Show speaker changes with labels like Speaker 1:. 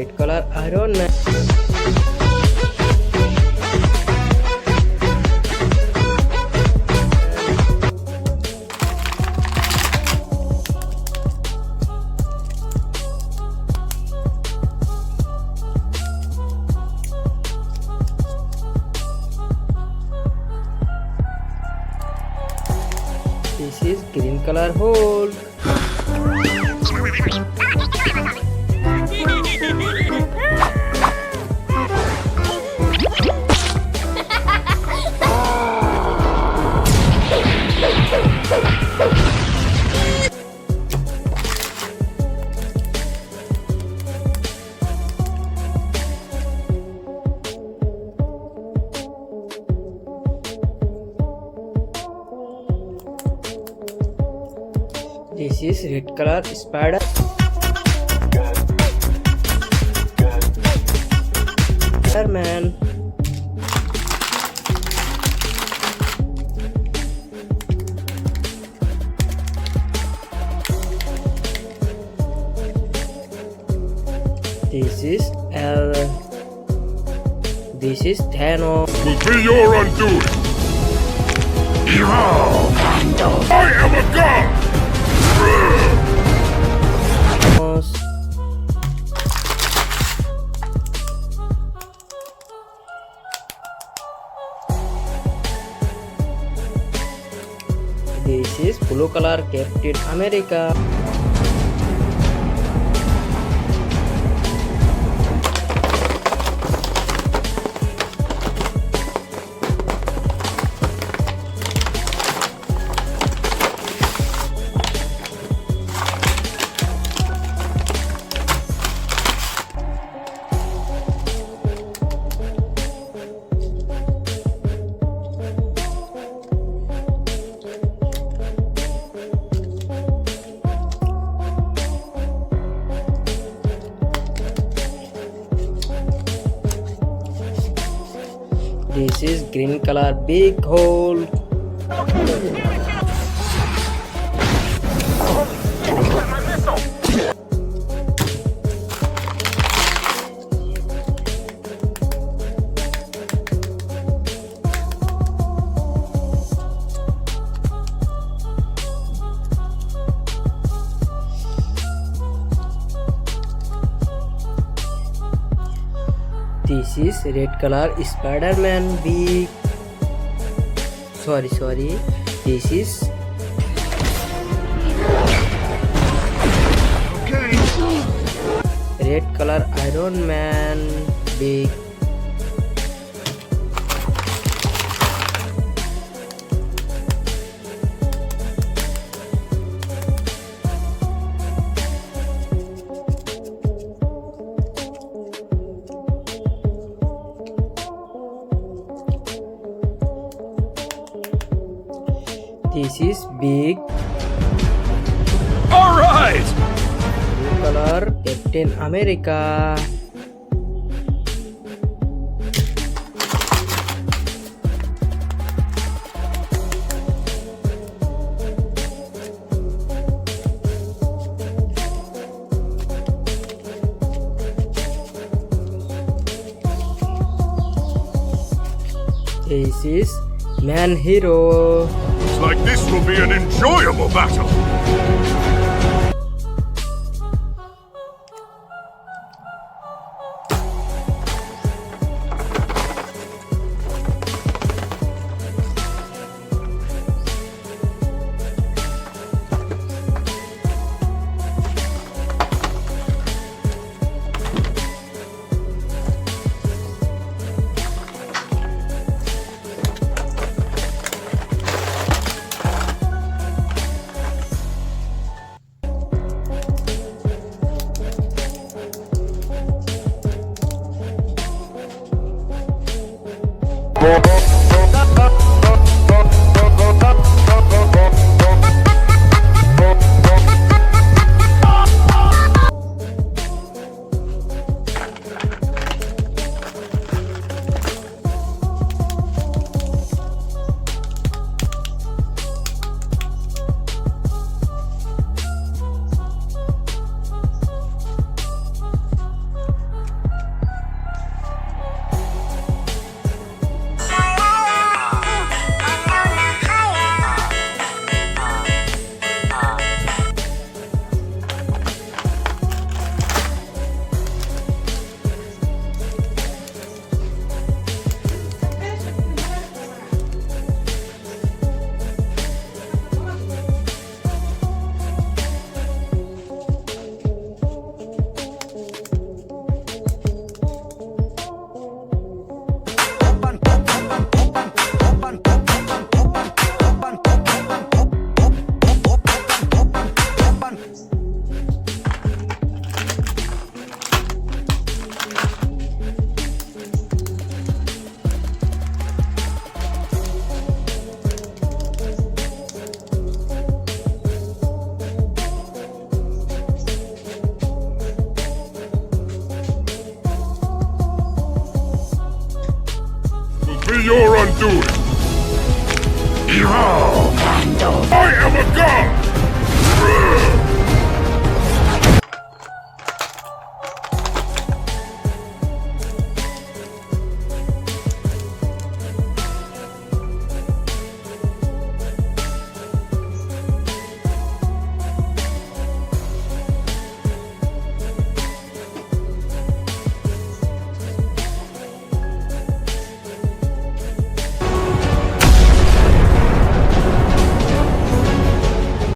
Speaker 1: red color Iron Man. This is green color Hulk. This is red color Spiderman. This is L. This is Thanos.
Speaker 2: Will be your undoing. I am a god.
Speaker 1: This is blue color Captain America. This is green color big hole. This is red color Spiderman big. Sorry. This is red color Iron Man big. This is big.
Speaker 2: All right.
Speaker 1: Blue color Captain America. This is Man Hero.
Speaker 2: Looks like this will be an enjoyable battle. be your undoing. I am a god!